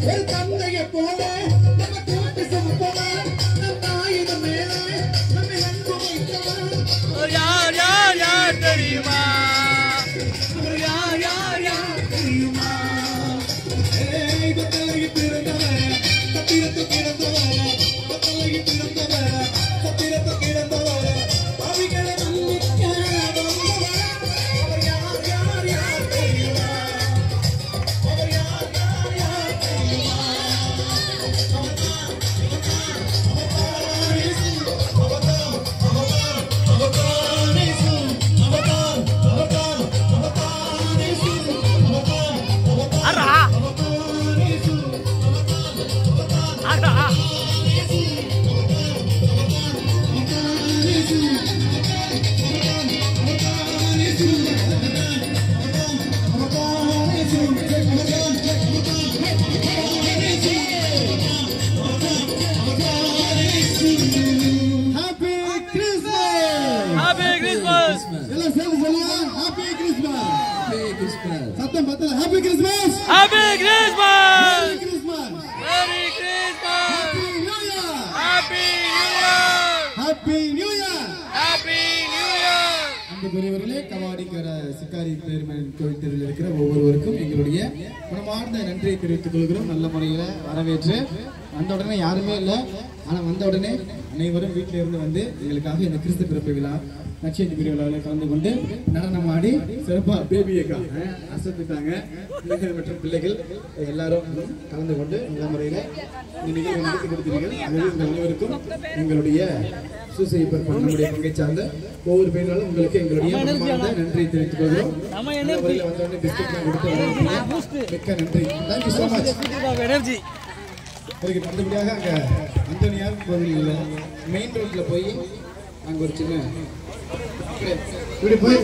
El cambio y el poder, Happy Christmas! Happy Christmas! Merry Christmas! Merry Christmas! Happy New Year! Happy New Year! Happy New Year! Happy New Year! அன்புக்குரியவர்களே, கவாடிக்கர சிக்காரி பேருமன் கோயில் தெருவில் இருக்கிற ஒவ்வொருவருக்கும் எங்களுடைய மனமார்ந்த நன்றியை தெரிவித்துக் கொள்கிறோம். நல்ல முறையில் வரவேற்று வந்த உடனே யாருமே இல்லை, ஆனால் வந்த உடனே அனைவரும் வீட்டில இருந்து வந்து எங்களுக்காக இந்த கிறிஸ்து பிறப்பு விழா நட்சத்திர விழாவில் கலந்து கொண்டு நடனம் ஆடி சிறப்பாக பேபியக்கா அசத்துட்டாங்க. பிள்ளைகள் மற்றும் பிள்ளைகள் எல்லாரும் கலந்து கொண்டு நல்ல முறையில் இந்த நிகழ்வு நடத்தி கொடுத்தீர்கள். எனவே இந்த அனைவருக்கும் எங்களுடைய சூசைப்பர் நம்முடைய பங்கை சார்ந்த ஒவ்வொரு பேராலும் உங்களுக்கு எங்களுடைய மனமார்ந்த நன்றியை தெரிவித்துக் கொள்கிறோம். முறையில் வந்தோடனே பிஸ்கெட்லாம் கொடுத்து மிக்க நன்றி. Thank you so much. அதுக்கு அடுத்தபடியாக அங்கே அந்தோனியார் கோவில் மெயின் ரோட்டில் போய் அங்கே ஒரு சின்ன இப்படி போய்